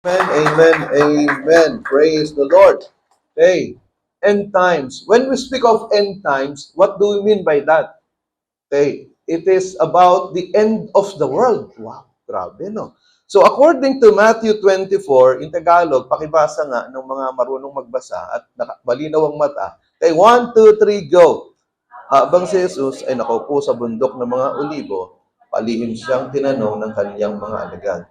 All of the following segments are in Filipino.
Amen, amen. Praise the Lord. Okay, end times. When we speak of end times, what do we mean by that? Okay, it is about the end of the world. Wow, grabe, no? So according to Matthew 24, in Tagalog, pakibasa nga ng mga marunong magbasa at malinaw ang mata. Okay, 1, 2, 3, go. Habang si Jesus ay nakaupo sa bundok ng mga olibo, palihim siyang tinanong ng kaniyang mga alagad.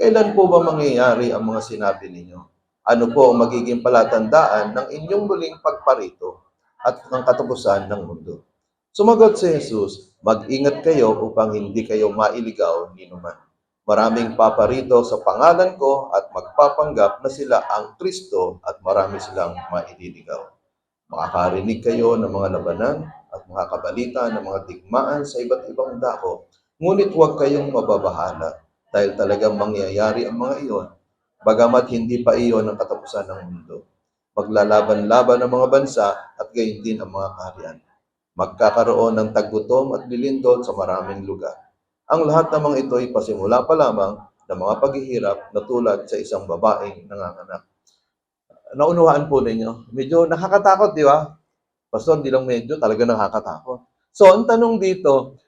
Kailan po ba mangyayari ang mga sinabi ninyo? Ano po ang magiging palatandaan ng inyong muling pagparito at ng katapusan ng mundo? Sumagot si Jesus, mag-ingat kayo upang hindi kayo mailigaw ni numan. Maraming paparito sa pangalan ko at magpapanggap na sila ang Kristo at marami silang maililigaw. Makakarinig kayo ng mga labanan at makakabalita ng mga digmaan sa iba't ibang dako, ngunit huwag kayong mababahala dahil talagang mangyayari ang mga iyon, bagamat hindi pa iyon ang katapusan ng mundo. Maglalaban-laban ang mga bansa at gayon din ang mga kaharian. Magkakaroon ng taggutom at lilindol sa maraming lugar. Ang lahat ng mga ito ay pasimula pa lamang ng mga paghihirap na tulad sa isang babaeng nanganganak. Naunuhaan po ninyo. Medyo nakakatakot, di ba? Pastor, di lang medyo, talaga nakakatakot. So, ang tanong dito,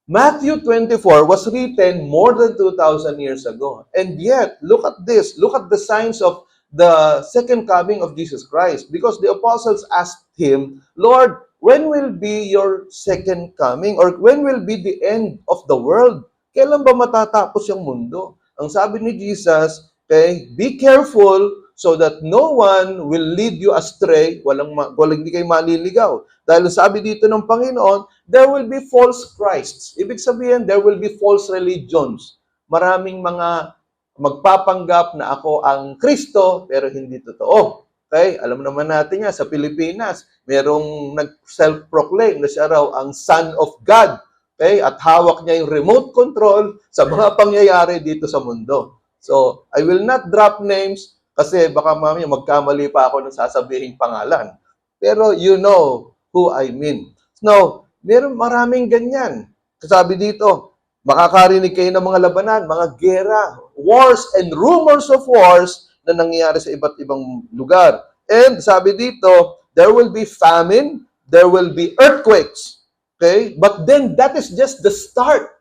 Matthew 24 was written more than 2,000 years ago. And yet, look at this. Look at the signs of the second coming of Jesus Christ. Because the apostles asked him, Lord, when will be your second coming? Or when will be the end of the world? Kailan ba matatapos yung mundo? Ang sabi ni Jesus, okay, be careful so that no one will lead you astray, walang hindi kayo maliligaw. Dahil sabi dito ng Panginoon, there will be false Christs. Ibig sabihin, there will be false religions. Maraming mga magpapanggap na ako ang Kristo, pero hindi totoo. Okay? Alam naman natin yan, sa Pilipinas, merong nag-self-proclaim na siya raw ang Son of God. Okay? At hawak niya yung remote control sa mga pangyayari dito sa mundo. So, I will not drop names, kasi baka mamaya magkamali pa ako ng sasabihin pangalan. Pero you know who I mean. Now, maraming ganyan. Sabi dito, makakarinig kayo ng mga labanan, mga gera, wars and rumors of wars na nangyayari sa iba't ibang lugar. And sabi dito, there will be famine, there will be earthquakes. Okay? But then that is just the start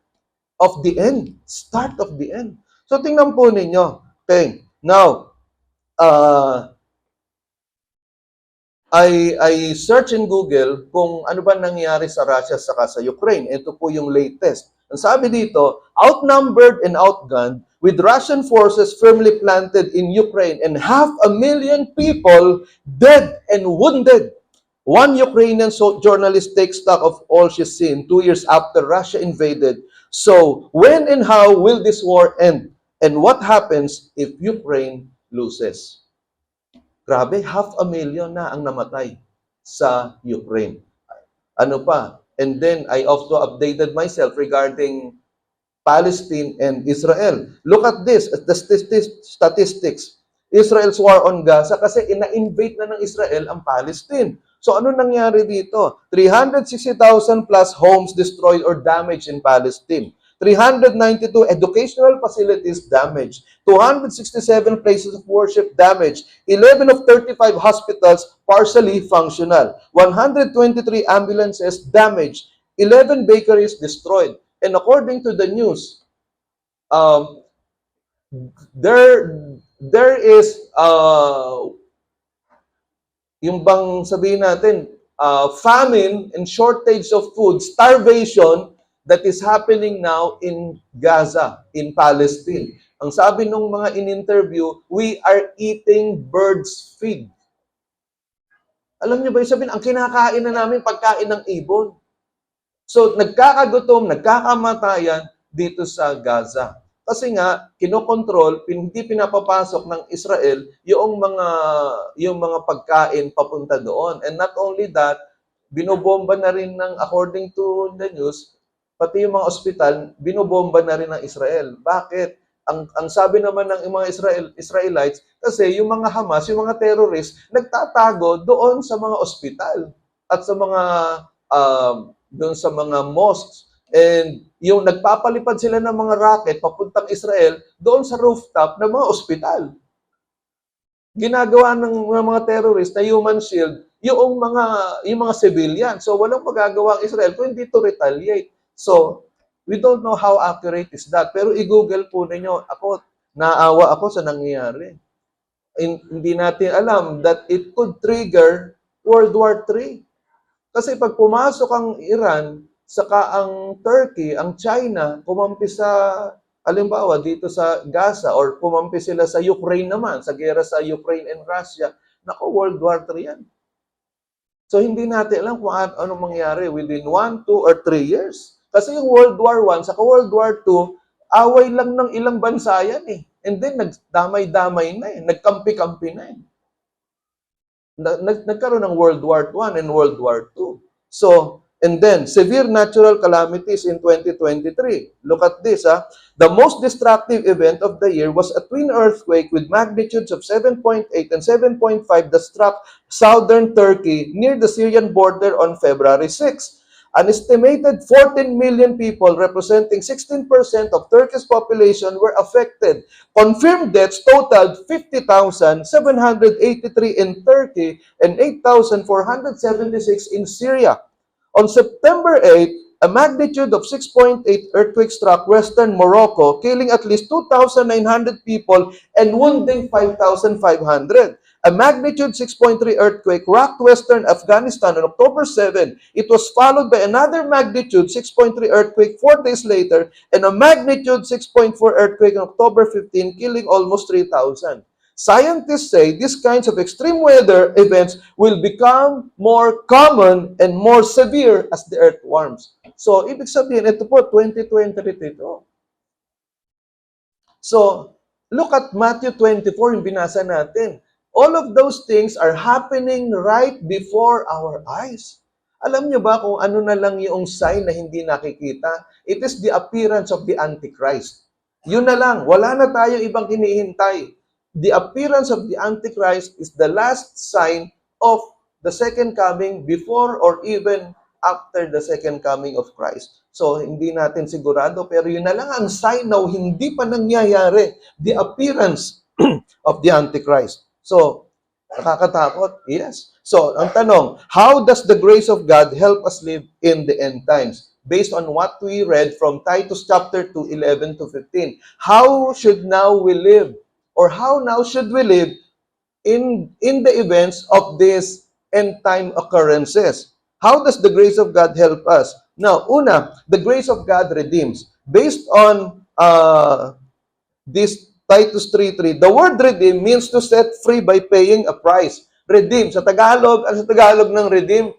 of the end. Start of the end. So tingnan po ninyo. Okay? Now, I search in Google kung ano ba nangyari sa Russia saka sa Ukraine. Ito po yung latest. Ang sabi dito, outnumbered and outgunned, with Russian forces firmly planted in Ukraine and 500,000 people dead and wounded. One Ukrainian journalist takes stock of all she's seen 2 years after Russia invaded. So, when and how will this war end? And what happens if Ukraine loses? Grabe, 500,000 na ang namatay sa Ukraine. Ano pa? And then, I also updated myself regarding Palestine and Israel. Look at this, the statistics. Israel's war on Gaza kasi ina-invade na ng Israel ang Palestine. So ano nangyari dito? 360,000 plus homes destroyed or damaged in Palestine. 392 educational facilities damaged, 267 places of worship damaged, 11 of 35 hospitals partially functional, 123 ambulances damaged, 11 bakeries destroyed. And according to the news, there is yung bang sabihin natin, famine and shortage of food, starvation that is happening now in Gaza, in Palestine. Ang sabi ng mga in-interview, we are eating birds' feed. Alam niyo ba yung sabihin, ang kinakain na namin pagkain ng ibon. So, nagkakagutom, nagkakamatayan dito sa Gaza. Kasi nga, kinokontrol, hindi pinapapasok ng Israel yung mga pagkain papunta doon. And not only that, binobomba na rin according to the news, pati yung mga ospital, binobomba na rin ng Israel. Bakit? Ang sabi naman ng mga Israelites, kasi yung mga Hamas, yung mga terrorists, nagtatago doon sa mga ospital at sa mga doon sa mga mosques. And yung nagpapalipad sila ng mga rocket papuntang Israel doon sa rooftop ng mga ospital. Ginagawa ng mga terrorist na human shield yung mga civilian. So walang magagawa ang Israel kung hindi to retaliate. So we don't know how accurate is that. Pero i-google po ninyo, naawa ako sa nangyayari. Hindi natin alam that it could trigger World War III. Kasi pag pumasok ang Iran, saka ang Turkey, ang China, kumampi sa, halimbawa, dito sa Gaza, or kumampi sila sa Ukraine naman, sa gera sa Ukraine and Russia, nako, World War III yan. So, hindi natin alam kung anong mangyari within 1, 2, or 3 years. Kasi yung World War I, saka World War II, away lang ng ilang bansa yan eh. And then, nagdamay-damay na eh. Nagkampi-kampi na eh. Nagkaroon ng World War I and World War II. So, and then, severe natural calamities in 2023. Look at this, The most destructive event of the year was a twin earthquake with magnitudes of 7.8 and 7.5 that struck southern Turkey near the Syrian border on February 6. An estimated 14 million people, representing 16% of Turkey's population, were affected. Confirmed deaths totaled 50,783 in Turkey and 8,476 in Syria. On September 8, a magnitude of 6.8 earthquake struck western Morocco, killing at least 2,900 people and wounding 5,500. A magnitude 6.3 earthquake rocked western Afghanistan on October 7. It was followed by another magnitude 6.3 earthquake 4 days later and a magnitude 6.4 earthquake on October 15, killing almost 3,000. Scientists say these kinds of extreme weather events will become more common and more severe as the earth warms. So, ibig sabihin, ito po, 2023 ito. So, look at Matthew 24, yung binasa natin. All of those things are happening right before our eyes. Alam nyo ba kung ano na lang yung sign na hindi nakikita? It is the appearance of the Antichrist. Yun na lang. Wala na tayong ibang hinihintay. The appearance of the Antichrist is the last sign of the second coming before or even after the second coming of Christ. So, hindi natin sigurado, pero yun na lang ang sign na hindi pa nangyayari. The appearance of the Antichrist. So, nakakatakot? Yes. So, ang tanong, how does the grace of God help us live in the end times? Based on what we read from Titus chapter 2, 11 to 15. How should now we live? Or how now should we live in the events of these end time occurrences? How does the grace of God help us? Now, una, the grace of God redeems. Based on this Titus 3:3, the word redeem means to set free by paying a price. Redeem. Sa Tagalog ng redeem,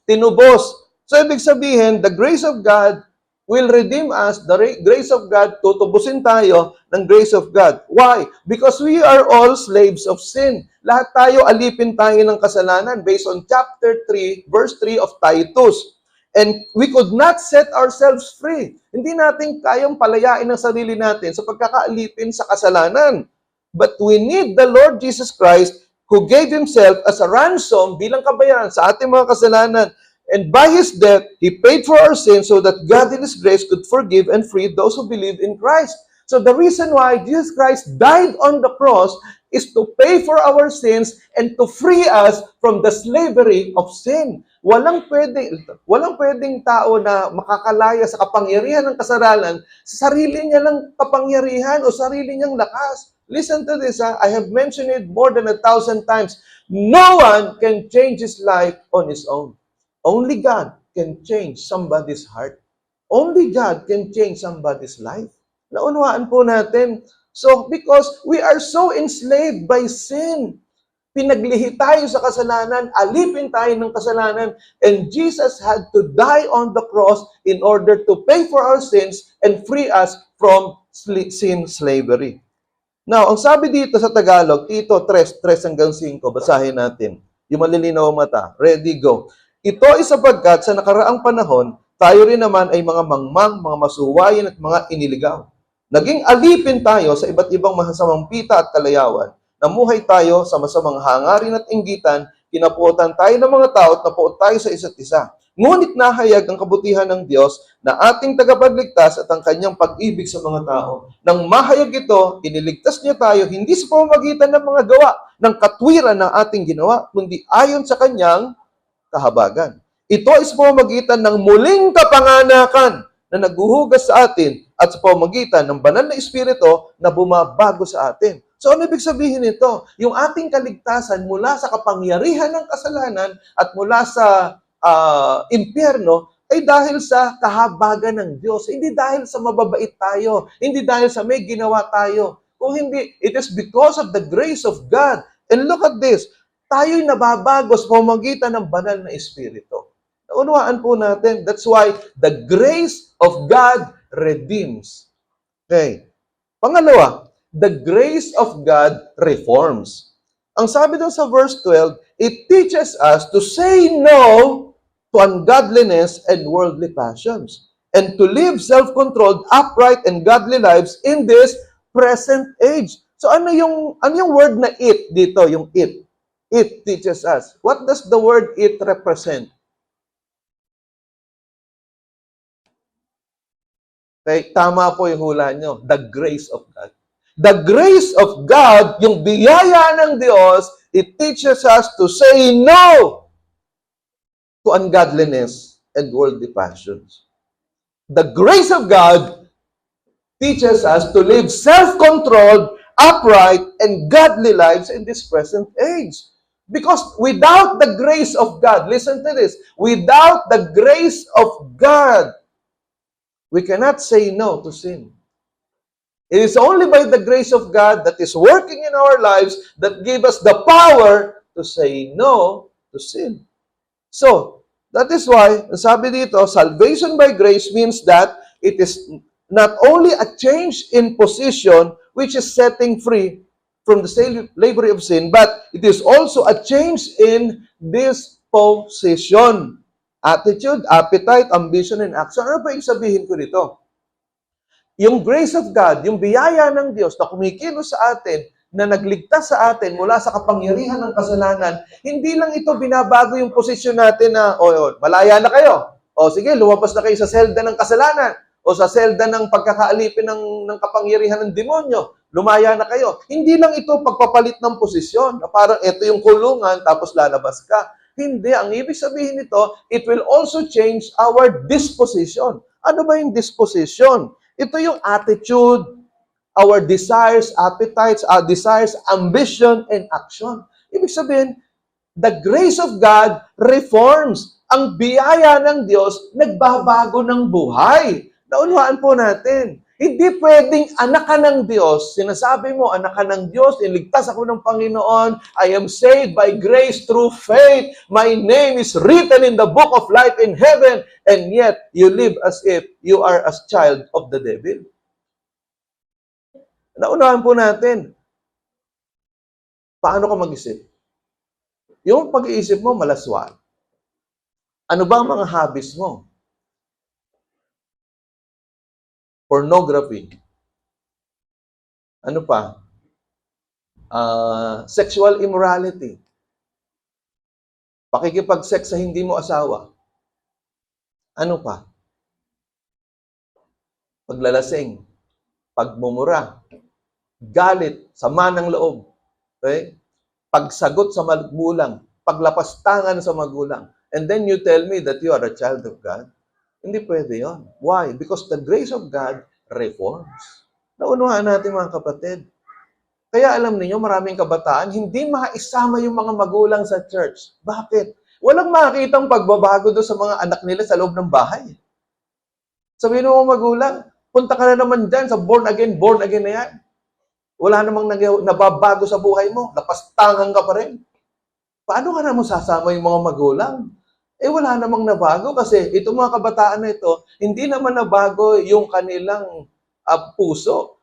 tinubos. So, ibig sabihin, the grace of God will redeem us. The grace of God, tutubusin tayo ng grace of God. Why? Because we are all slaves of sin. Lahat tayo, alipin tayo ng kasalanan based on chapter 3, verse 3 of Titus. And we could not set ourselves free. Hindi natin kayang palayain ang sarili natin sa pagkakaalipin sa kasalanan. But we need the Lord Jesus Christ who gave Himself as a ransom bilang kabayaran sa ating mga kasalanan. And by His death, He paid for our sins so that God in His grace could forgive and free those who believe in Christ. So the reason why Jesus Christ died on the cross is to pay for our sins and to free us from the slavery of sin. Walang pwedeng tao na makakalaya sa kapangyarihan ng kasalanan sa sarili niya ng kapangyarihan o sarili niyang lakas. Listen to this, I have mentioned it more than 1,000 times. No one can change his life on his own. Only God can change somebody's heart. Only God can change somebody's life. Naunawaan po natin. So, because we are so enslaved by sin, pinaglihi tayo sa kasalanan, alipin tayo ng kasalanan, and Jesus had to die on the cross in order to pay for our sins and free us from sin slavery. Now, ang sabi dito sa Tagalog, Tito 3:3-5, basahin natin. Yung malilinaw mata. Ready, go. Ito ay sapagkat sa nakaraang panahon, tayo rin naman ay mga mangmang, mga masuwayin at mga iniligaw. Naging alipin tayo sa iba't ibang masasamang pita at kalayawan. Namuhay tayo sa masamang hangarin at inggitan, kinapuotan tayo ng mga tao at napuot tayo sa isa't isa. Ngunit nahayag ang kabutihan ng Diyos na ating tagapagligtas at ang kanyang pag-ibig sa mga tao. Nang mahayag ito, iniligtas niya tayo hindi sa pamamagitan ng mga gawa ng katwiran ng ating ginawa, kundi ayon sa kanyang kahabagan. Ito ay sa pamamagitan ng muling kapanganakan na naghuhugas sa atin at sa pamamagitan ng banal na Espiritu na bumabago sa atin. So, ano ibig sabihin nito? Yung ating kaligtasan mula sa kapangyarihan ng kasalanan at mula sa impyerno ay dahil sa kahabagan ng Diyos. Hindi dahil sa mababait tayo. Hindi dahil sa may ginawa tayo. Kung hindi, it is because of the grace of God. And look at this. Tayo'y nababago sa pamamagitan ng banal na Espiritu. Naunawaan po natin. That's why the grace of God redeems. Okay. Pangalawa, the grace of God reforms. Ang sabi doon sa verse 12, it teaches us to say no to ungodliness and worldly passions, and to live self-controlled, upright, and godly lives in this present age. So ano yung word na it dito, yung it? It teaches us. What does the word it represent? Okay, tama po yung hula nyo. The grace of God. The grace of God, yung biyaya ng Diyos, it teaches us to say no to ungodliness and worldly passions. The grace of God teaches us to live self-controlled, upright, and godly lives in this present age. Because without the grace of God, listen to this, without the grace of God, we cannot say no to sin. It is only by the grace of God that is working in our lives that give us the power to say no to sin. So, that is why, sabi dito, salvation by grace means that it is not only a change in position which is setting free from the slavery of sin, but it is also a change in disposition. Attitude, appetite, ambition, and action. Ano pa yung sabihin ko dito? Yung grace of God, yung biyaya ng Diyos na kumikilos sa atin, na nagligtas sa atin mula sa kapangyarihan ng kasalanan, hindi lang ito binabago yung posisyon natin na, malaya na kayo. O sige, lumabas na kayo sa selda ng kasalanan o sa selda ng pagkakaalipin ng kapangyarihan ng demonyo. Lumaya na kayo. Hindi lang ito pagpapalit ng posisyon. Na parang ito yung kulungan tapos lalabas ka. Hindi. Ang ibig sabihin nito, it will also change our disposition. Ano ba yung disposition? Ito yung attitude, our desires, appetites, our desires, ambition, and action. Ibig sabihin, the grace of God reforms. Ang biyaya ng Diyos, nagbabago ng buhay. Naunawaan po natin. Hindi pwedeng anak ka ng Diyos. Sinasabi mo, anak ka ng Diyos, iligtas ako ng Panginoon. I am saved by grace through faith. My name is written in the book of life in heaven. And yet, you live as if you are a child of the devil. Naunahan po natin, paano ka mag-isip? Yung pag-iisip mo, malaswa. Ano ba ang mga hobbies mo? Pornography. Ano pa? Sexual immorality. Pakikipag-sex sa hindi mo asawa. Ano pa? Paglalasing. Pagmumura. Galit, sama ng loob. Okay? Pagsagot sa magulang, paglapastangan sa magulang. And then you tell me that you are a child of God? Hindi pwede yun. Why? Because the grace of God reforms. Naunuhan natin mga kapatid. Kaya alam niyo, maraming kabataan, hindi maisama yung mga magulang sa church. Bakit? Walang makitang pagbabago doon sa mga anak nila sa loob ng bahay. Sabihin mo magulang, punta ka na naman dyan sa born again na yan. Wala namang nababago sa buhay mo. Lapastangan ka pa rin. Paano ka naman sasama yung mga magulang? Wala namang nabago kasi itong mga kabataan na ito, hindi naman nabago yung kanilang puso.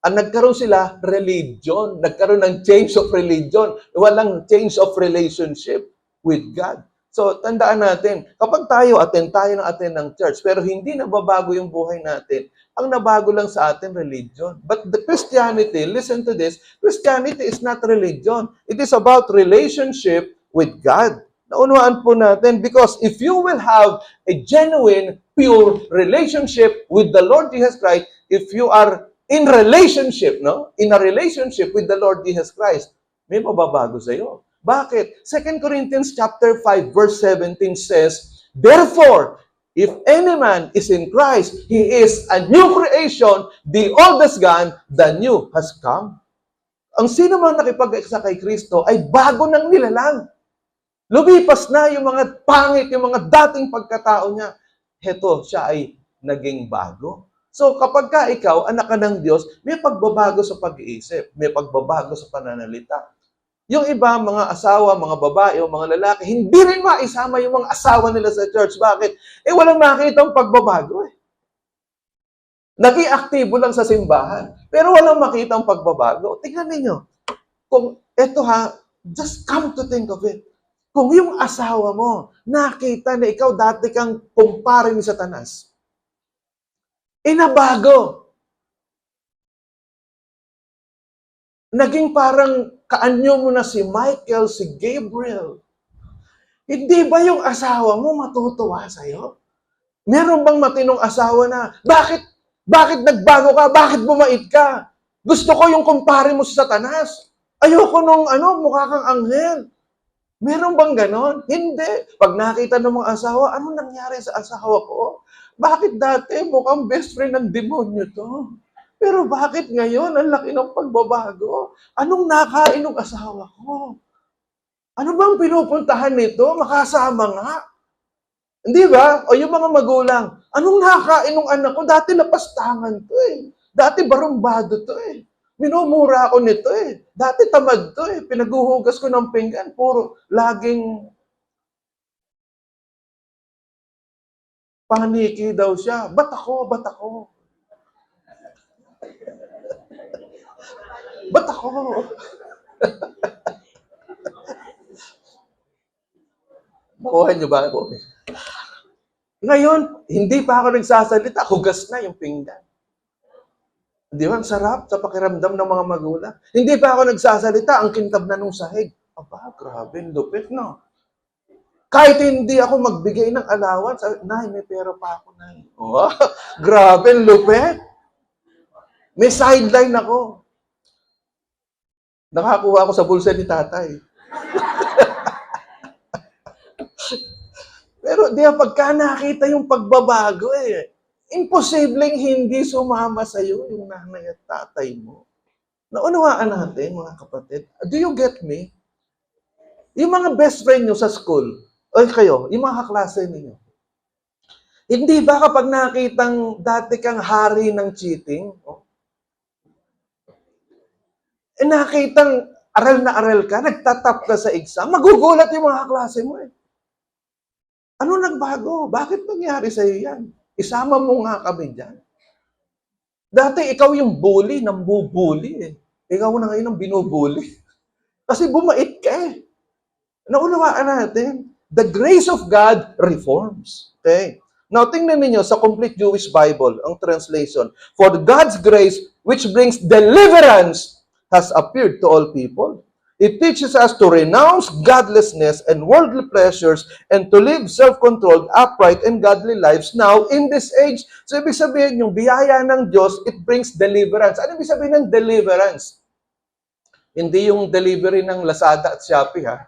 Nagkaroon sila religion. Nagkaroon ng change of religion. Walang change of relationship with God. So, tandaan natin, kapag tayo ng church, pero hindi nababago yung buhay natin, ang nabago lang sa atin, religion. But the Christianity, listen to this, Christianity is not religion. It is about relationship with God. Naunawaan po natin because if you will have a genuine, pure relationship with the Lord Jesus Christ, if you are in relationship, no? In a relationship with the Lord Jesus Christ, may mababago sa iyo. Bakit? 2 Corinthians chapter 5 verse 17 says, therefore, if any man is in Christ, he is a new creation, the old is gone, the new has come. Ang sino man nakipag-isa kay Kristo ay bago ng nilalang. Lumipas na yung mga pangit, yung mga dating pagkatao niya. Heto, siya ay naging bago. So kapag ka ikaw, anak ka ng Diyos, may pagbabago sa pag-iisip, may pagbabago sa pananalita. Yung iba, mga asawa, mga babae, o mga lalaki, hindi rin maisama yung mga asawa nila sa church. Bakit? Walang makitang pagbabago eh. Naging aktibo lang sa simbahan, pero walang makitang pagbabago. Tingnan ninyo, kung eto just come to think of it. Kung yung asawa mo, nakita na ikaw dati kang kumpare ni Satanas, nabago. Naging parang kaanyo mo na si Michael, si Gabriel. Hindi ba yung asawa mo matutuwa sa'yo? Meron bang matinong asawa na, bakit nagbago ka? Bakit bumait ka? Gusto ko yung kumpare mo si Satanas. Ayoko nung mukha kang anghel. Meron bang ganon? Hindi. Pag nakita ng mga asawa, ano nangyari sa asawa ko? Bakit dati mukhang best friend ng demonyo to? Pero bakit ngayon ang laki ng pagbabago? Anong nakain ng asawa ko? Ano bang pinupuntahan nito? Makasama nga. Hindi ba? O yung mga magulang, anong nakain ng anak ko? Dati lapastangan to eh. Dati barumbado to eh. Minumura ako nito eh. Dati tamad to eh. Pinaguhugas ko ng pinggan. Puro laging paniki daw siya. Ba't ako? Ba't ako? Ba't ako? Nakuha niyo ba ako? Ngayon, hindi pa ako nagsasalita. Hugas na yung pinggan. Di ba? Ang sarap sa pakiramdam ng mga magulang. Hindi pa ako nagsasalita, ang kintab na nung sahig. Aba, grabe, lupit, no? Kahit hindi ako magbigay ng allowance, Nay, may pera pa ako, Nay. Oh, grabe, lupit. May sideline ako. Nakakuha ako sa bulsa ni tatay. Pero di ba, pagka nakita yung pagbabago imposibleng hindi sumama sa'yo yung nanay at tatay mo. Naunawaan natin, mga kapatid. Do you get me? Yung mga best friend nyo sa school, o kayo, yung mga kaklase ninyo, hindi ba kapag nakitang dati kang hari ng cheating, nakitang aral ka, nagtatap ka sa exam, magugulat yung mga kaklase mo eh. Ano nagbago? Bakit nangyari sa'yo yan? Isama mo nga kami dyan. Dati ikaw yung bully, nambubuli eh. Ikaw na ngayon ang binubuli. Kasi bumait ka eh. Naunawaan natin, the grace of God reforms. Okay? Now, tingnan ninyo sa Complete Jewish Bible, ang translation. For God's grace, which brings deliverance, has appeared to all people. It teaches us to renounce godlessness and worldly pleasures and to live self-controlled, upright, and godly lives now in this age. So, ibig sabihin, yung biyaya ng Diyos, it brings deliverance. Ano ibig sabihin ng deliverance? Hindi yung delivery ng Lazada at Shopee, ha?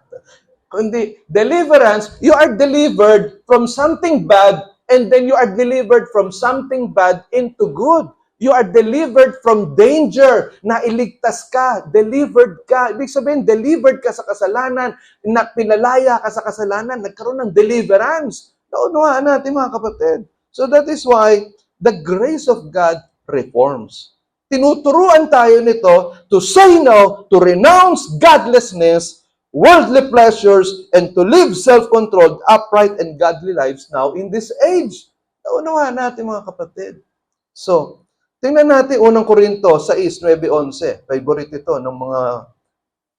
Kundi, deliverance, you are delivered from something bad and then you are delivered from something bad into good. You are delivered from danger, na iligtas ka, delivered ka. Ibig sabihin, delivered ka sa kasalanan, na pinalaya ka sa kasalanan, nagkaroon ng deliverance. Naunawaan natin, mga kapatid. So that is why the grace of God reforms. Tinuturuan tayo nito to say no, to renounce godlessness, worldly pleasures, and to live self-controlled, upright, and godly lives now in this age. Naunawaan natin, mga kapatid. So, tingnan natin unang Korinto 6:9-11. Favorite ito ng mga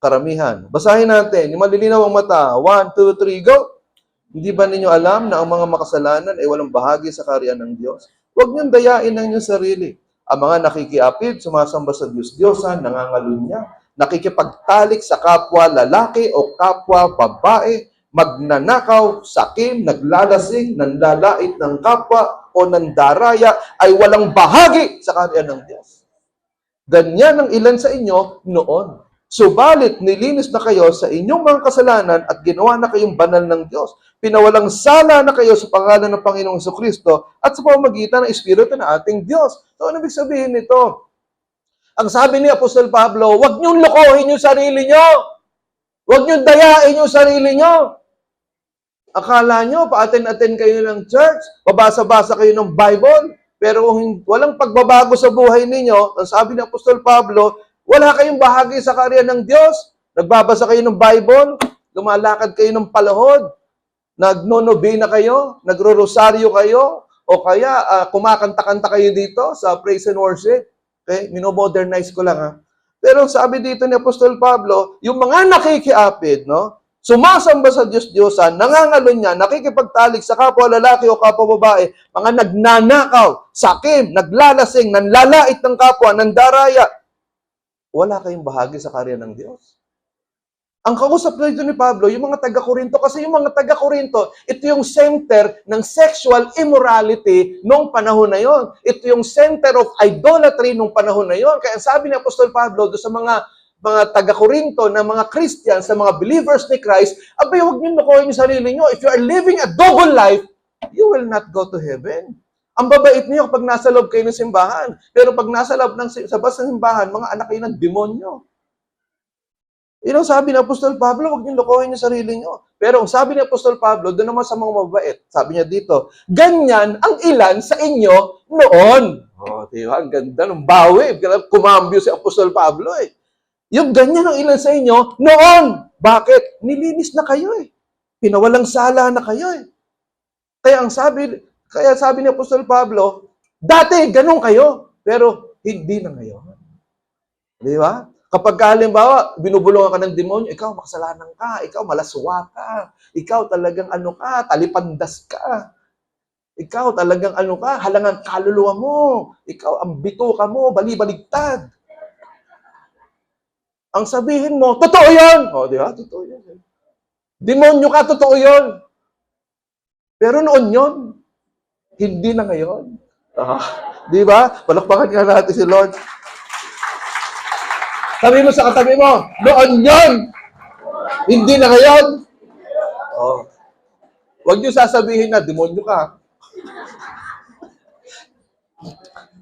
karamihan. Basahin natin. Yung malilinaw ang mata. 1, 2, 3, go! Hindi ba ninyo alam na ang mga makasalanan ay walang bahagi sa kaharian ng Diyos? Huwag niyong dayain ang inyong sarili. Ang mga nakikiapid, sumasamba sa Diyos-Diyosan, nangangalunya, nakikipagtalik sa kapwa lalaki o kapwa babae, magnanakaw, sakim, naglalasing, nanlalait ng kapwa, o nandaraya ay walang bahagi sa kaharian ng Diyos. Ganyan ang ilan sa inyo noon. Subalit, nilinis na kayo sa inyong mga kasalanan at ginawa na kayong banal ng Diyos. Pinawalang sala na kayo sa pangalan ng Panginoong Jesucristo at sa pamamagitan ng Espiritu ng ating Diyos. So, ano ibig sabihin nito? Ang sabi ni Apostol Pablo, huwag niyong lokohin yung sarili niyo. Huwag niyong dayain yung sarili niyo. Akala niyo, pa-attend kayo ng church, babasa-basa kayo ng Bible, pero walang pagbabago sa buhay ninyo. Ang sabi ni Apostol Pablo, wala kayong bahagi sa kaharian ng Diyos. Nagbabasa kayo ng Bible, lumalakad kayo ng palahod, nagno-nobena kayo, nagro-rosaryo kayo, o kaya kumakanta-kanta kayo dito sa praise and worship. Okay? Minomodernize ko lang ha. Pero sabi dito ni Apostol Pablo, yung mga nakikiapid, no? Sumasamba sa Diyos-Diyosan, nangangalon niya, nakikipagtalik sa kapwa lalaki o kapwa babae, mga nagnanakaw, sakim, naglalasing, nanlalait ng kapwa, nandaraya. Wala kayong bahagi sa kaharian ng Diyos. Ang kausap na ito ni Pablo, yung mga taga-Korinto, kasi yung mga taga-Korinto, ito yung center ng sexual immorality nung panahon na yon. Ito yung center of idolatry nung panahon na yon. Kaya sabi ni Apostol Pablo doon sa mga taga-Korinto na mga Christians, sa mga believers ni Christ, abay, huwag niyo nakuhin yung sarili niyo. If you are living a double life, you will not go to heaven. Ang babait niyo kapag nasa loob kayo ng simbahan. Pero pag nasa loob sa bas ng simbahan, mga anak kayo ng demonyo. Yun ang sabi ni Apostol Pablo, huwag niyo lokohin yung sarili niyo. Pero ang sabi ni Apostol Pablo, doon naman sa mga mabait, sabi niya dito, ganyan ang ilan sa inyo noon. Oh, diba? Ang ganda ng bawi. Kumambyo si Apostol Pablo eh. Yung ganyan ang ilan sa inyo noon. Bakit? Nilinis na kayo eh. Pinawalang sala na kayo eh. Kaya sabi ni Apostol Pablo, dati ganun kayo, pero hindi na ngayon. Di ba? Kapag halimbawa, binubulungan ka ng demonyo, ikaw makasalanan ka, ikaw malaswa ka, ikaw talagang talipandas ka. Ikaw talagang halangan kaluluwa mo, ikaw ang bituka mo, bali-baligtad. Ang sabihin mo, totoo yun! O, di ba? Totoo yun. Demonyo ka, totoo yun. Pero noon yun, hindi na ngayon. Di ba? Palakpakan nga natin si Lord. Sabi mo sa katabi mo, noon yun, hindi na ngayon. Oh. Huwag niyo sasabihin na, demonyo ka.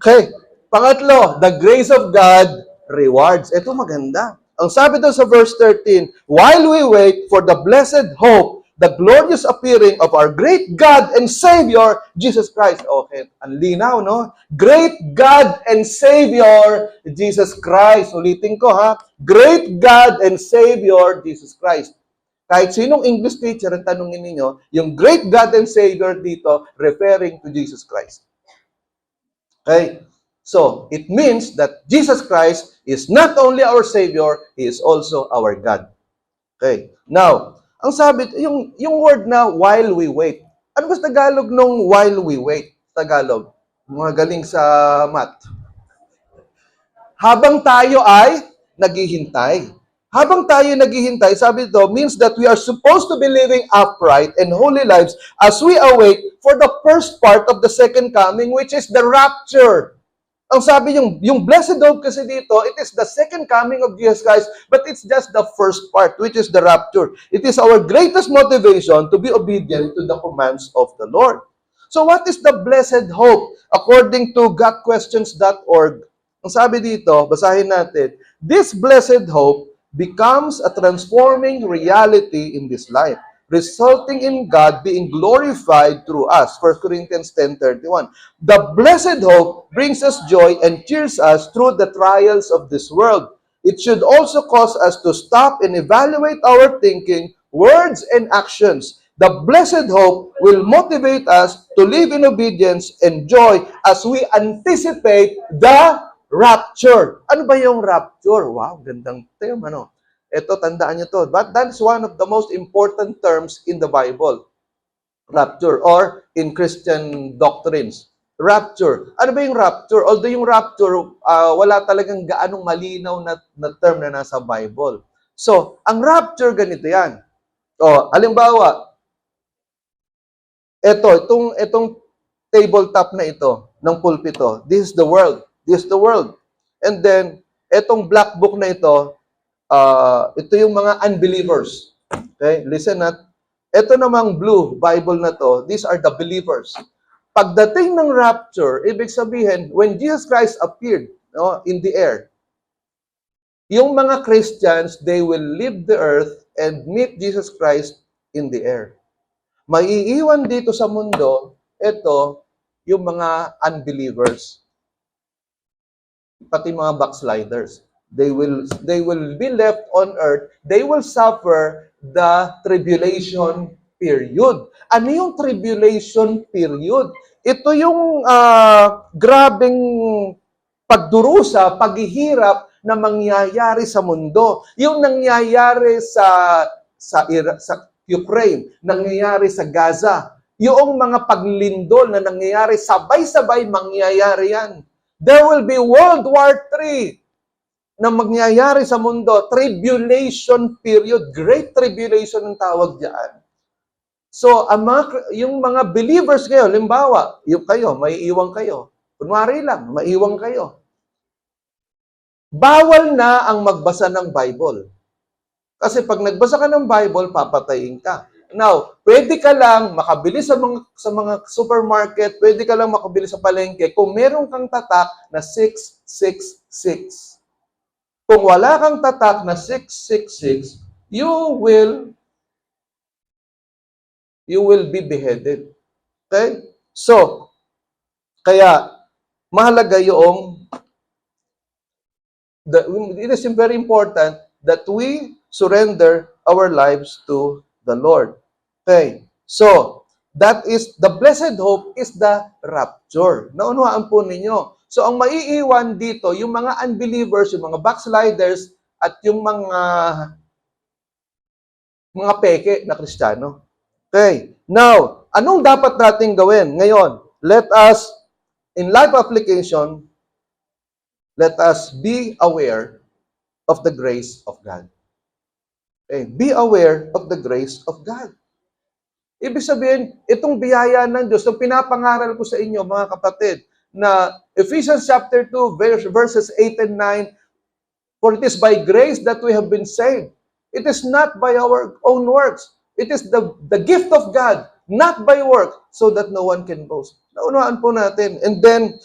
Okay. Pangatlo, the grace of God rewards. Ito maganda. Ang sabi doon sa verse 13, while we wait for the blessed hope, the glorious appearing of our great God and Savior, Jesus Christ. Okay, ang linaw, no? Great God and Savior, Jesus Christ. Ulitin ko, ha? Great God and Savior, Jesus Christ. Kahit sinong English teacher ang tanungin ninyo, yung great God and Savior dito, referring to Jesus Christ. Okay? So, it means that Jesus Christ is not only our Savior, He is also our God. Okay? Now, ang sabi, yung word na while we wait. Ano ba sa Tagalog nung while we wait? Tagalog. Mga galing sa math. Habang tayo ay naghihintay. Habang tayo naghihintay, sabi ito, means that we are supposed to be living upright and holy lives as we await for the first part of the second coming, which is the rapture. Ang sabi yung blessed hope kasi dito, it is the second coming of Jesus Christ, but it's just the first part, which is the rapture. It is our greatest motivation to be obedient to the commands of the Lord. So what is the blessed hope? According to gotquestions.org, ang sabi dito, basahin natin, this blessed hope becomes a transforming reality in this life, resulting in God being glorified through us. 1 Corinthians 10:31. The blessed hope brings us joy and cheers us through the trials of this world. It should also cause us to stop and evaluate our thinking, words, and actions. The blessed hope will motivate us to live in obedience and joy as we anticipate the rapture. Ano ba yung rapture? Wow, gandang term, ano? Ito, tandaan nyo to. But that is one of the most important terms in the Bible. Rapture, or in Christian doctrines. Rapture. Ano ba yung rapture? Although yung rapture, wala talagang gaanong malinaw na term na nasa Bible. So, ang rapture, ganito yan. Halimbawa, itong tabletop na ito, ng pulpito, this is the world. This is the world. And then, itong black book na ito yung mga unbelievers. Okay? Listen at, ito namang blue Bible na to, these are the believers. Pagdating ng rapture, ibig sabihin, when Jesus Christ appeared in the air, yung mga Christians, they will leave the earth and meet Jesus Christ in the air. Maiiwan dito sa mundo, ito, yung mga unbelievers. Pati mga backsliders. They will be left on earth. They will suffer the tribulation period. Ano yung tribulation period? Ito yung grabeng pagdurusa, paghihirap na mangyayari sa mundo. Yung nangyayari sa Ukraine, nangyayari sa Gaza. Yung mga paglindol na nangyayari, sabay-sabay mangyayari yan. There will be World War III na mangyayari sa mundo. Tribulation period. Great tribulation ang tawag diyan. So, yung mga believers kayo, limbawa, yung kayo, maiiwan kayo. Kunwari lang, maiiwan kayo. Bawal na ang magbasa ng Bible. Kasi pag nagbasa ka ng Bible, papatayin ka. Now, pwede ka lang makabili sa mga supermarket, pwede ka lang makabili sa palengke kung meron kang tatak na 666. Kung wala kang tatak na 666, you will be beheaded. Okay? So, kaya mahalaga it is very important that we surrender our lives to the Lord. Okay. So, that is, the blessed hope is the rapture. Naunawaan po ninyo. So, ang maiiwan dito, yung mga unbelievers, yung mga backsliders, at yung mga peke na Kristiyano. Okay. Now, anong dapat natin gawin? Ngayon, let us, in life application, let us be aware of the grace of God. Okay. Be aware of the grace of God. Ibig sabihin, itong biyaya ng Diyos, itong pinapangaral ko sa inyo, mga kapatid, na Ephesians chapter 2, verses 8 and 9, for it is by grace that we have been saved. It is not by our own works. It is the gift of God, not by work, so that no one can boast. Naunawaan po natin. And then,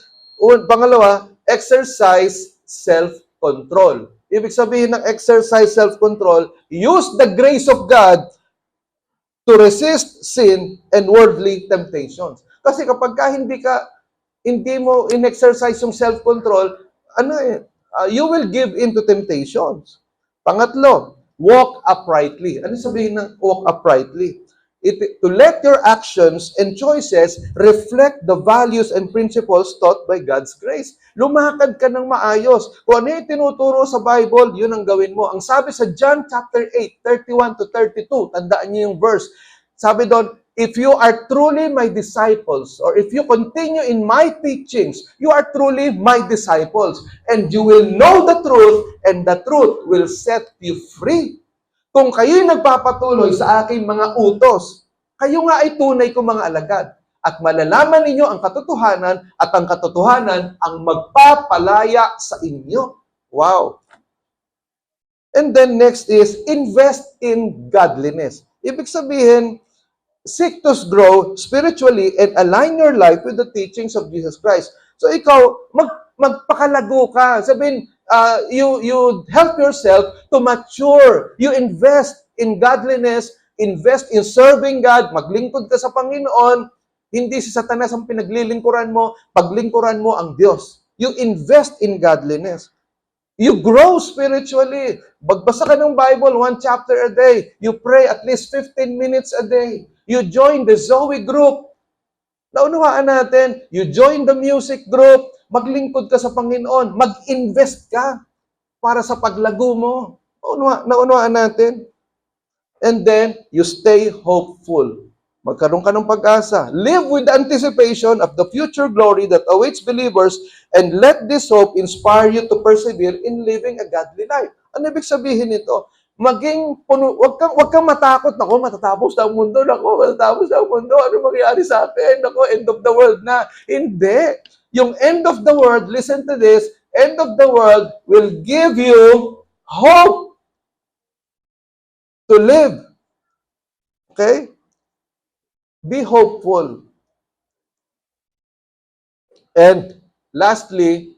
pangalawa, exercise self-control. Ibig sabihin ng exercise self-control, use the grace of God to resist sin and worldly temptations. Kasi kapag hindi mo in-exercise yung self-control, you will give into temptations. Pangatlo, walk uprightly. Ano sabihin ng walk uprightly? To let your actions and choices reflect the values and principles taught by God's grace. Lumakad ka ng maayos. Kung ano yung tinuturo sa Bible, yun ang gawin mo. Ang sabi sa John chapter 8, 31 to 32, tandaan niyo yung verse. Sabi doon, if you are truly my disciples, or if you continue in my teachings, you are truly my disciples, and you will know the truth, and the truth will set you free. Kung kayo'y nagpapatuloy sa aking mga utos, kayo nga ay tunay kong mga alagad. At malalaman ninyo ang katotohanan, at ang katotohanan ang magpapalaya sa inyo. Wow! And then next is, invest in godliness. Ibig sabihin, seek to grow spiritually and align your life with the teachings of Jesus Christ. So ikaw, magpakalago ka. Sabihin, you help yourself to mature. You invest in godliness, invest in serving God, maglingkod ka sa Panginoon, hindi si Satanas ang pinaglilingkuran mo, paglingkuran mo ang Diyos. You invest in godliness. You grow spiritually. Magbasa ka ng Bible, 1 chapter a day. You pray at least 15 minutes a day. You join the Zoe group. Naunawaan natin, you join the music group, maglingkod ka sa Panginoon, mag-invest ka para sa paglago mo. Naunawaan natin. And then, you stay hopeful. Magkaroon ka ng pag-asa. Live with the anticipation of the future glory that awaits believers, and let this hope inspire you to persevere in living a godly life. Ano ibig sabihin nito? maging puno, wag kang matakot. Nako, matatapos na ang mundo. Nako, matatapos na ang mundo. Ano mangyayari sa akin? Nako, end of the world na. Hindi. Yung end of the world, listen to this, end of the world will give you hope to live. Okay? Be hopeful. And lastly,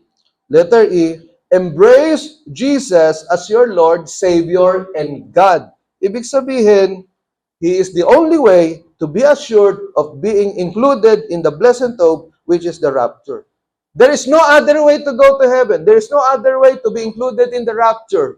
letter E, embrace Jesus as your Lord, Savior, and God. Ibig sabihin, He is the only way to be assured of being included in the blessed hope, which is the rapture. There is no other way to go to heaven. There is no other way to be included in the rapture.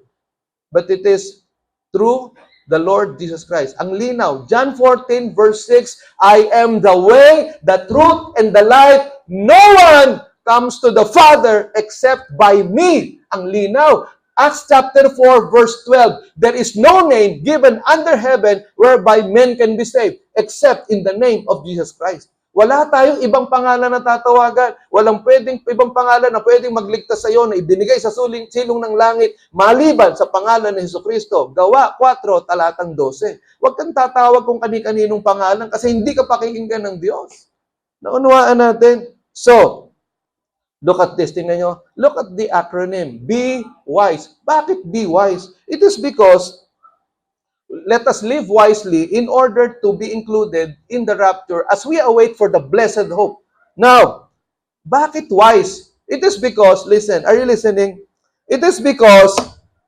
But it is through the Lord Jesus Christ. Ang linaw, John 14 verse 6, I am the way, the truth, and the life. No one comes to the Father except by me. Ang linaw. Acts chapter 4 verse 12, there is no name given under heaven whereby men can be saved except in the name of Jesus Christ. Wala tayong ibang pangalan na tatawagan. Walang pwedeng ibang pangalan na pwedeng magligtas sa iyo na ibinigay sa silong ng langit maliban sa pangalan ni Jesucristo. Gawa 4, talatang 12. Huwag kang tatawag kung kani-kaninong pangalan kasi hindi ka pakikinggan ng Diyos. Naunawaan natin. So, look at this. Tingnan nyo. Look at the acronym. Be wise. Bakit be wise? It is because let us live wisely in order to be included in the rapture as we await for the blessed hope. Now, bakit wise? It is because, listen, are you listening? It is because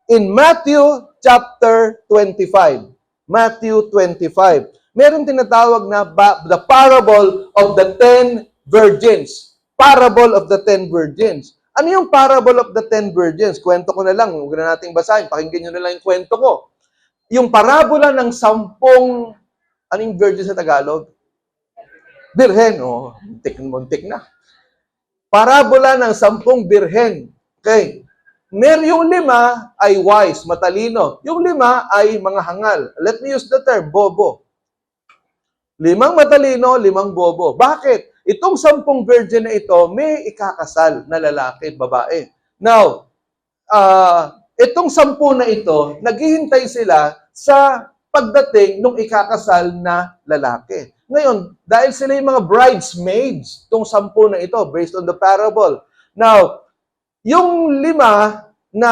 in Matthew chapter 25, Matthew 25, meron tinatawag na the parable of the 10 virgins. Parable of the 10 virgins. Ano yung parable of the 10 virgins? Kwento ko na lang, huwag na nating basahin, pakinggan nyo na lang yung kwento ko. Yung parabola ng 10, anong virgin sa Tagalog? Birhen, muntik na. Parabola ng 10 birhen. Okay. Yung 5 ay wise, matalino. Yung 5 ay mga hangal. Let me use the term, bobo. 5 matalino, 5 bobo. Bakit? Itong 10 virgin na ito, may ikakasal na lalaki, babae. Now, itong 10 na ito, naghihintay sila sa pagdating ng ikakasal na lalaki. Ngayon, dahil sila yung mga bridesmaids, itong 10 na ito, based on the parable. Now, yung 5 na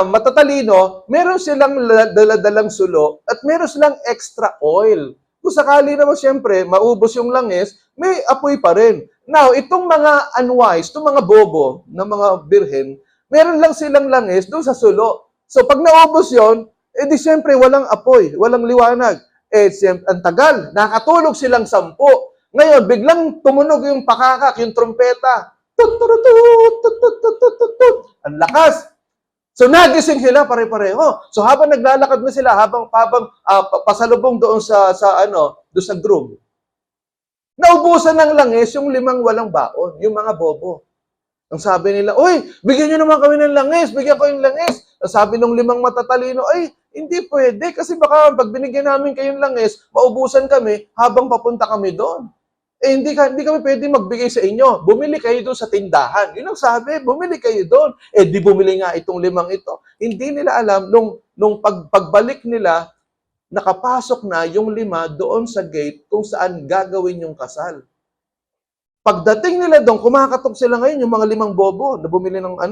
matatalino, meron silang daladalang sulo at meron silang extra oil. Kung sakali naman siyempre, maubos yung langis, may apoy pa rin. Now, itong mga unwise, itong mga bobo na mga birhen, meron lang silang langis doon sa sulo. So, pag naubos yon, edi siyempre walang apoy, walang liwanag. Siyempre, ang tagal, nakatulog silang 10. Ngayon, biglang tumunog yung pakakak, yung trompeta. Ang lakas. So, nagising sila pare-pareho. So, habang naglalakad na sila, habang pasalubong doon doon sa groom, naubusan ng langis yung 5 walang baon, yung mga bobo. Ang sabi nila, uy, bigyan nyo naman kami ng langis, bigyan ko yung langis. Ang sabi ng 5 matatalino, ay, hindi pwede kasi baka pag binigyan namin kayong langis, maubusan kami habang papunta kami doon. Hindi kami pwede magbigay sa inyo. Bumili kayo doon sa tindahan. Yun ang sabi, bumili kayo doon. Di bumili nga itong 5 ito. Hindi nila alam, nung pagbalik nila, nakapasok na yung 5 doon sa gate kung saan gagawin yung kasal. Pagdating nila doon, kumakatok sila ngayon yung mga 5 bobo na bumili ng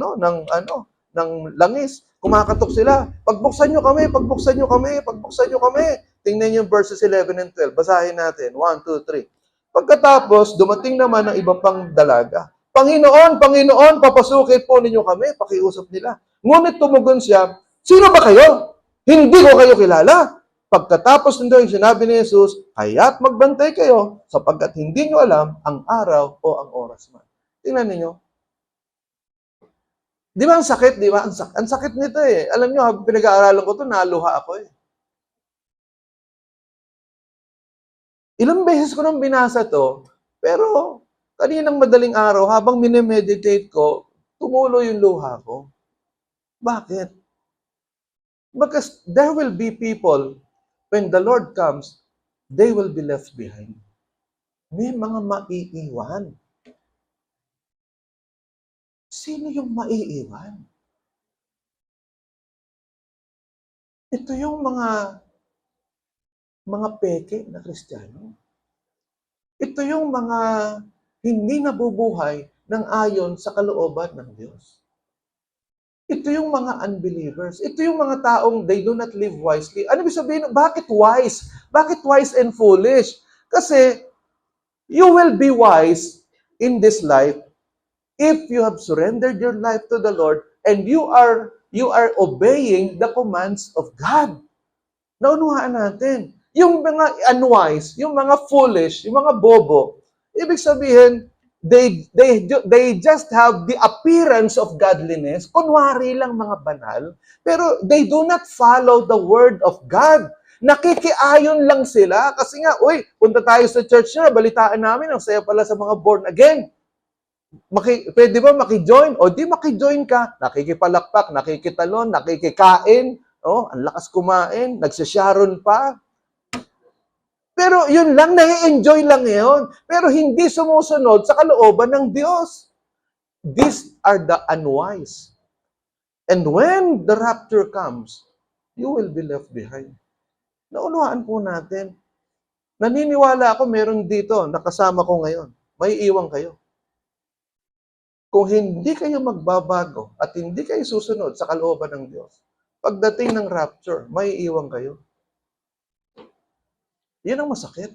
langis. Kumakatok sila. Pagbuksan nyo kami, pagbuksan nyo kami, pagbuksan nyo kami. Tingnan nyo yung verses 11 and 12. Basahin natin. 1, 2, 3. Pagkatapos, dumating naman ang iba pang dalaga. Panginoon, Panginoon, papasukin po ninyo kami. Pakiusap nila. Ngunit tumugon siya, sino ba kayo? Hindi ko kayo kilala. Pagkatapos nito yung sinabi ni Jesus, kaya't magbantay kayo sapagkat hindi nyo alam ang araw o ang oras man. Tingnan ninyo. Di ba ang sakit, di ba? Ang sakit nito eh. Alam nyo, habang pinag-aaralan ko ito, naluha ako eh. Ilang beses ko nang binasa to, pero kaninang madaling araw, habang minemeditate ko, tumulo yung luha ko. Bakit? Because there will be people, when the Lord comes, they will be left behind. May mga maiiwan. Sino yung maiiwan? Ito yung mga peke na Kristiyano. Ito yung mga hindi nabubuhay ng ayon sa kalooban ng Diyos. Ito yung mga unbelievers. Ito yung mga taong they do not live wisely. Ano ibig sabihin? Bakit wise? Bakit wise and foolish? Kasi you will be wise in this life if you have surrendered your life to the Lord and you are obeying the commands of God. Naunawaan natin. Yung mga unwise, yung mga foolish, yung mga bobo, ibig sabihin, they just have the appearance of godliness, kunwari lang mga banal, pero they do not follow the word of God. Nakikiayon lang sila kasi nga, uy, punta tayo sa church na, balitaan namin, ang saya pala sa mga born again. Pwede ba maki-join? O di maki-join ka, nakikipalakpak, nakikitalon, nakikikain, oh, ang lakas kumain, nagsasharon pa. Pero yun lang, nai-enjoy lang yun. Pero hindi sumusunod sa kalooban ng Diyos. These are the unwise. And when the rapture comes, you will be left behind. Naunawaan po natin. Naniniwala ako meron dito, nakasama ko ngayon. May iwan kayo. Kung hindi kayo magbabago at hindi kayo susunod sa kalooban ng Diyos, pagdating ng rapture, may iwan kayo. Yan ang masakit.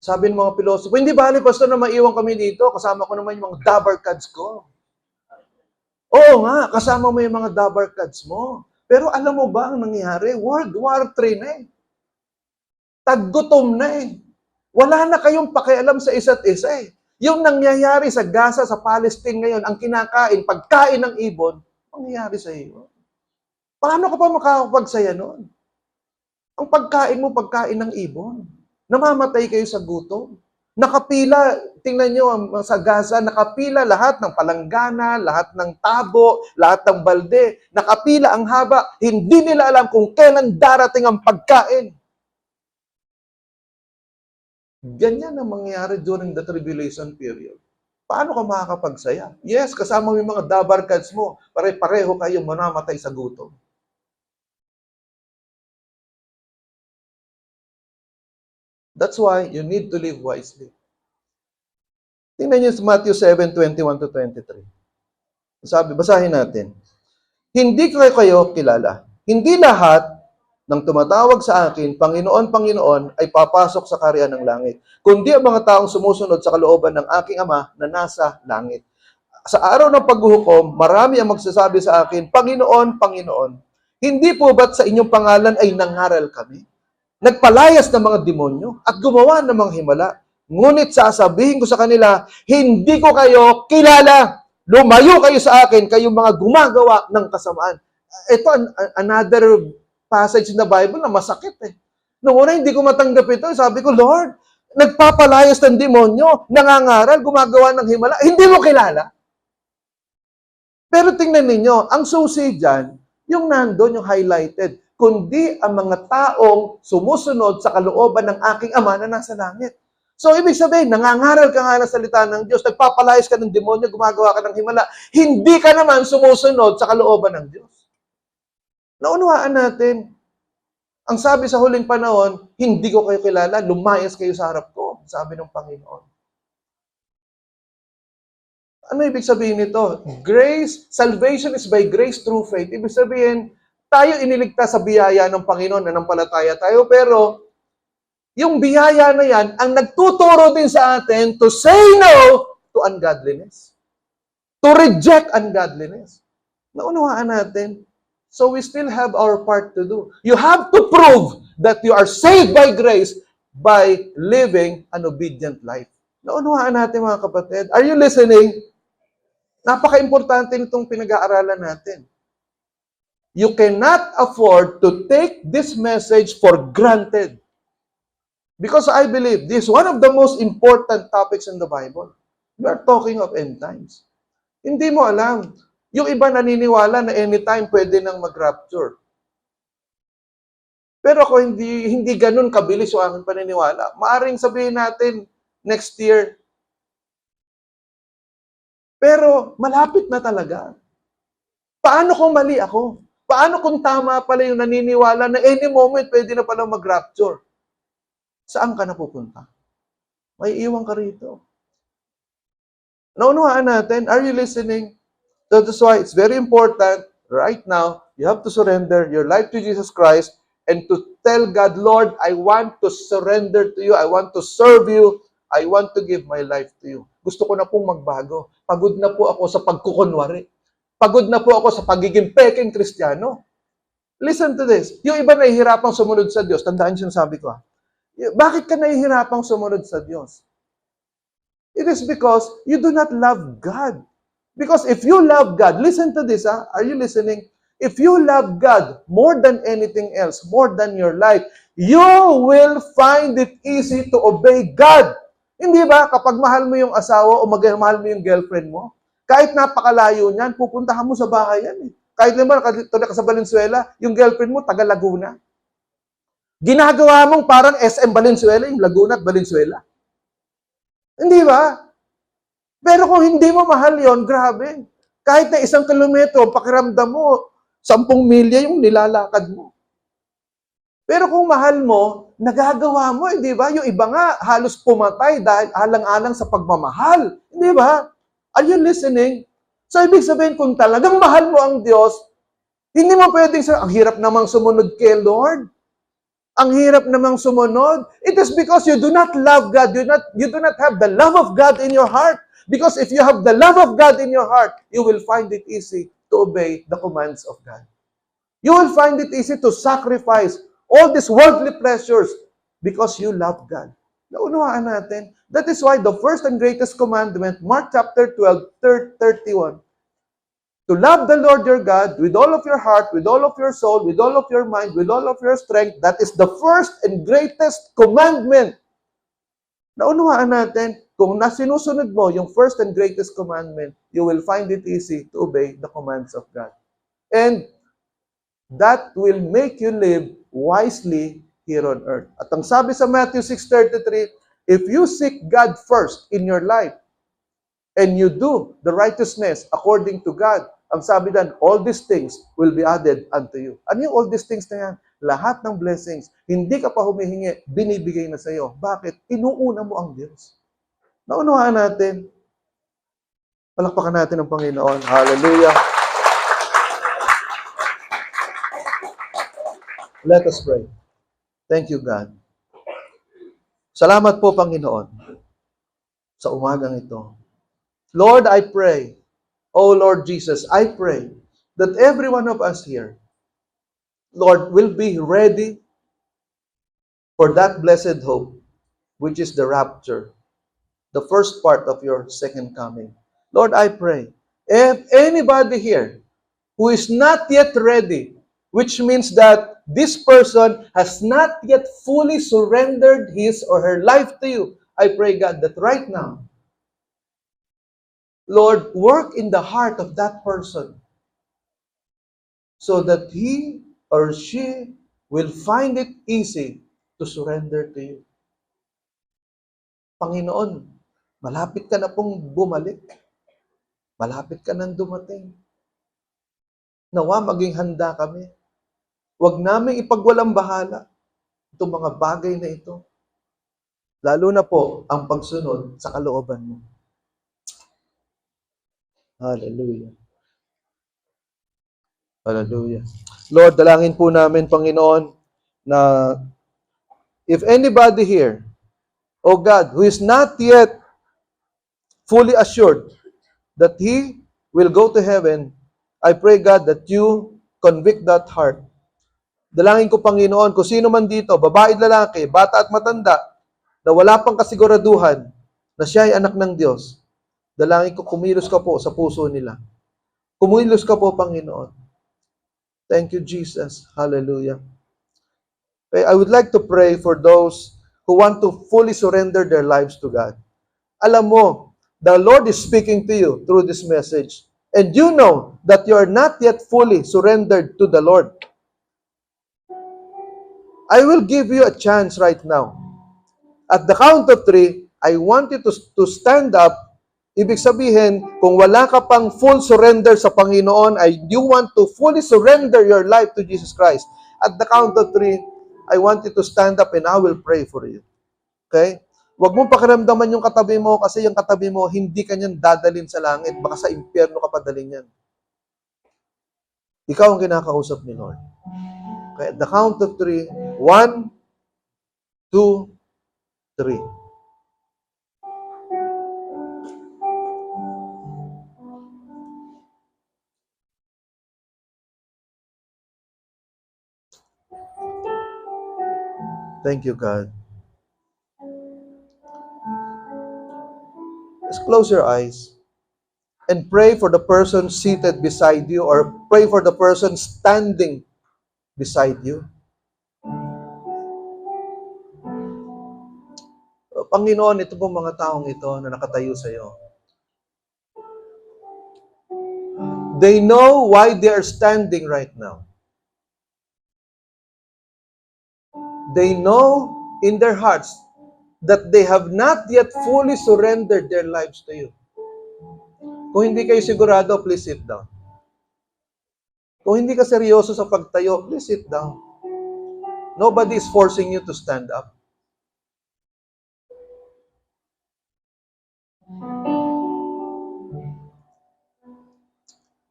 Sabi ng mga pilosopo, hindi bali, pastor, na maiwan kami dito. Kasama ko naman yung mga dabarkads ko. Oo nga, kasama mo yung mga dabarkads mo. Pero alam mo ba ang nangyari? World War III na eh. Taggutom na eh. Wala na kayong pakialam sa isa't isa eh. Yung nangyayari sa Gaza, sa Palestine ngayon, ang kinakain, pagkain ng ibon, mangyayari sa iyo. Paano ka pa makakapagsaya noon? Ang pagkain mo, pagkain ng ibon. Namamatay kayo sa gutom. Nakapila, tingnan nyo sa Gaza, nakapila lahat ng palanggana, lahat ng tabo, lahat ng balde. Nakapila ang haba. Hindi nila alam kung kailan darating ang pagkain. Ganyan ang mangyayari during the tribulation period. Paano ka makakapagsaya? Yes, kasama mo yung mga dabarkads mo. Pare-pareho kayong manamatay sa gutom. That's why you need to live wisely. Tingnan niyo sa Matthew 7:21-23. Sabi, basahin natin. Hindi kayo kilala. Hindi lahat ng tumatawag sa akin, Panginoon, Panginoon, ay papasok sa kaharian ng langit. Kundi ang mga taong sumusunod sa kalooban ng aking Ama na nasa langit. Sa araw ng paghuhukom, marami ang magsasabi sa akin, Panginoon, Panginoon, hindi po ba't sa inyong pangalan ay nangaral kami? Nagpalayas ng mga demonyo at gumawa ng mga himala. Ngunit sasabihin ko sa kanila, hindi ko kayo kilala. Lumayo kayo sa akin, kayong mga gumagawa ng kasamaan. Ito, another passage in the Bible na masakit eh. Noong una, hindi ko matanggap ito. Sabi ko, Lord, nagpapalayas ng demonyo, nangangaral, gumagawa ng himala, hindi mo kilala. Pero tingnan ninyo, ang susi dyan, yung nandun, yung highlighted, kundi ang mga taong sumusunod sa kalooban ng aking Ama na nasa langit. So, ibig sabihin, nangangaral ka nga ng salita ng Diyos, nagpapalayas ka ng demonyo, gumagawa ka ng himala, hindi ka naman sumusunod sa kalooban ng Diyos. Naunawaan natin, ang sabi sa huling panahon, hindi ko kayo kilala, lumayas kayo sa harap ko, sabi ng Panginoon. Ano ibig sabihin nito? Grace, salvation is by grace through faith. Ibig sabihin, tayo iniligtas sa biyaya ng Panginoon, nanampalataya tayo, pero yung biyaya na yan, ang nagtuturo din sa atin to say no to ungodliness. To reject ungodliness. Naunawaan natin. So we still have our part to do. You have to prove that you are saved by grace by living an obedient life. Naunawaan natin mga kapatid. Are you listening? Napaka-importante nitong pinag-aaralan natin. You cannot afford to take this message for granted. Because I believe this is one of the most important topics in the Bible. We are talking of end times. Hindi mo alam. Yung iba naniniwala na anytime pwede nang mag-rapture. Pero ako hindi ganun kabilis yung aking paniniwala. Maaring sabihin natin next year. Pero malapit na talaga. Paano kung mali ako? Paano kung tama pala yung naniniwala na any moment pwede na pala mag-rapture? Saan ka napupunta? May iwan ka rito. Naunawaan natin, are you listening? So that's why it's very important right now, you have to surrender your life to Jesus Christ and to tell God, Lord, I want to surrender to you. I want to serve you. I want to give my life to you. Gusto ko na pong magbago. Pagod na po ako sa pagkukunwari. Pagod na po ako sa pagiging peking Kristiyano. Listen to this. Yung iba nahihirapang sumunod sa Diyos. Tandaan yung sabi ko. Bakit ka nahihirapang sumunod sa Diyos? It is because you do not love God. Because if you love God, listen to this, are you listening? If you love God more than anything else, more than your life, you will find it easy to obey God. Hindi ba? Kapag mahal mo yung asawa o mahal mo yung girlfriend mo, kahit napakalayo niyan, pupuntahan mo sa bahay yan. Kahit naman, tulad ka sa Valenzuela, yung girlfriend mo, taga Laguna. Ginagawa mong parang SM Valenzuela, yung Laguna at Valenzuela. Hindi ba? Pero kung hindi mo mahal yon, grabe. Kahit na 1 kilometro, pakiramdam mo, 10 milya yung nilalakad mo. Pero kung mahal mo, nagagawa mo, hindi ba? Yung iba nga, halos pumatay dahil alang-alang sa pagmamahal. Hindi ba? Are you listening? So, ibig sabihin, kung talagang mahal mo ang Diyos, hindi mo pwedeng ang hirap namang sumunod kay Lord. Ang hirap namang sumunod. It is because you do not love God. You do not have the love of God in your heart. Because if you have the love of God in your heart, you will find it easy to obey the commands of God. You will find it easy to sacrifice all these worldly pleasures because you love God. Naunawaan natin. That is why the first and greatest commandment, Mark chapter 12, 31, to love the Lord your God with all of your heart, with all of your soul, with all of your mind, with all of your strength, that is the first and greatest commandment. Naunawaan natin, kung nasinusunod mo yung first and greatest commandment, you will find it easy to obey the commands of God. And that will make you live wisely here on earth. At ang sabi sa Matthew 6:33, if you seek God first in your life, and you do the righteousness according to God, ang sabi dan, all these things will be added unto you. Ano yung all these things na yan? Lahat ng blessings, hindi ka pa humihingi, binibigay na sa iyo. Bakit? Inuuna mo ang Diyos. Naunawaan natin. Palakpakan natin ang Panginoon. Hallelujah. Let us pray. Thank you, God. Salamat po, Panginoon, sa umagang ito. Lord, I pray, oh Lord Jesus, I pray that every one of us here, Lord, will be ready for that blessed hope, which is the rapture, the first part of your second coming. Lord, I pray, if anybody here who is not yet ready, which means that this person has not yet fully surrendered his or her life to you, I pray, God, that right now, Lord, work in the heart of that person so that he or she will find it easy to surrender to you. Panginoon, malapit ka na pong bumalik. Malapit ka nang dumating. Nawa maging handa kami. Huwag namin ipagwalang bahala itong mga bagay na ito. Lalo na po ang pagsunod sa kalooban mo. Hallelujah. Hallelujah. Lord, dalangin po namin, Panginoon, na if anybody here, oh God, who is not yet fully assured that he will go to heaven, I pray, God, that you convict that heart. Dalangin ko, Panginoon, kung sino man dito, babae, lalaki, bata at matanda, na wala pang kasiguraduhan na siya ay anak ng Diyos, dalangin ko, kumilos ka po sa puso nila. Kumilos ka po, Panginoon. Thank you, Jesus. Hallelujah. Okay, I would like to pray for those who want to fully surrender their lives to God. Alam mo, the Lord is speaking to you through this message. And you know that you are not yet fully surrendered to the Lord. I will give you a chance right now. At the count of 3, I want you to stand up Ibig sabihin, kung wala ka pang full surrender sa Panginoon, ay you want to fully surrender your life to Jesus Christ. At the count of 3, I want you to stand up and I will pray for you. Okay? Huwag mong pakiramdaman yung katabi mo kasi yung katabi mo, hindi ka niyan dadalhin sa langit. Baka sa impyerno ka padalhin yan. Ikaw ang kinakausap ni Lord. Okay? At the count of 3, 1, 2, 3. Thank you, God. Just close your eyes and pray for the person seated beside you or pray for the person standing beside you. Panginoon, ito pong mga taong ito na nakatayo sa iyo. They know why they are standing right now. They know in their hearts that they have not yet fully surrendered their lives to you. Kung hindi kayo sigurado, please sit down. Kung hindi ka seryoso sa pagtayo, please sit down. Nobody is forcing you to stand up.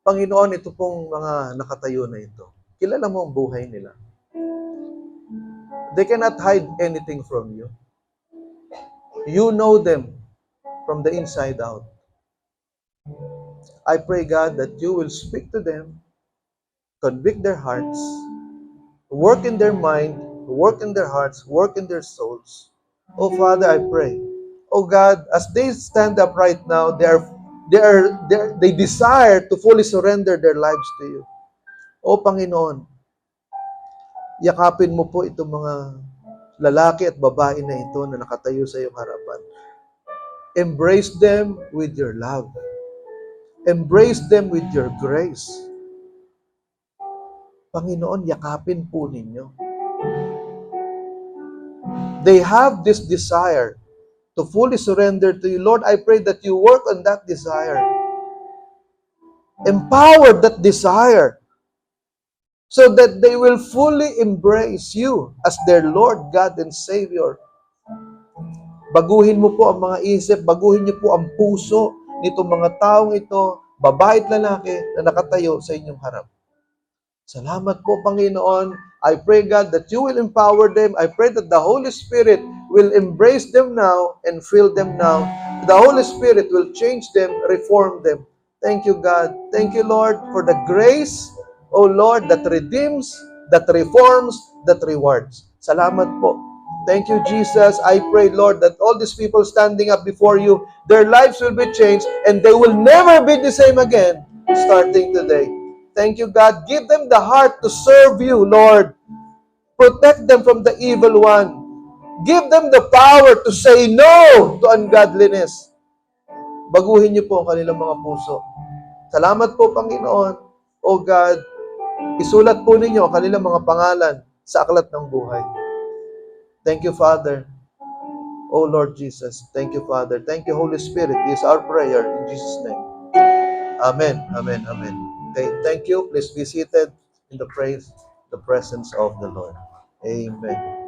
Panginoon, ito pong mga nakatayo na ito. Kilala mo ang buhay nila. They cannot hide anything from you. You know them from the inside out. I pray, God, that you will speak to them, convict their hearts, work in their mind, work in their hearts, work in their souls. Oh, Father, I pray. Oh, God, as they stand up right now, they desire to fully surrender their lives to you. Oh, Panginoon, yakapin mo po itong mga lalaki at babae na ito na nakatayo sa iyong harapan. Embrace them with your love. Embrace them with your grace. Panginoon, yakapin po ninyo. They have this desire to fully surrender to you. Lord, I pray that you work on that desire. Empower that desire so that they will fully embrace you as their Lord, God, and Savior. Baguhin mo po ang mga isip, baguhin niyo po ang puso nitong mga taong ito, babae at lalaki na nakatayo sa inyong harap. Salamat po, Panginoon. I pray, God, that you will empower them. I pray that the Holy Spirit will embrace them now and fill them now. The Holy Spirit will change them, reform them. Thank you, God. Thank you, Lord, for the grace, O Lord, that redeems, that reforms, that rewards. Salamat po. Thank you, Jesus. I pray, Lord, that all these people standing up before you, their lives will be changed and they will never be the same again starting today. Thank you, God. Give them the heart to serve you, Lord. Protect them from the evil one. Give them the power to say no to ungodliness. Baguhin niyo po ang kanilang mga puso. Salamat po, Panginoon. O God, isulat po ninyo ang kanilang mga pangalan sa aklat ng buhay. Thank you, Father. O Lord Jesus. Thank you, Father. Thank you, Holy Spirit. This is our prayer in Jesus' name. Amen. Amen. Amen. Okay, thank you. Please be seated in the presence of the Lord. Amen.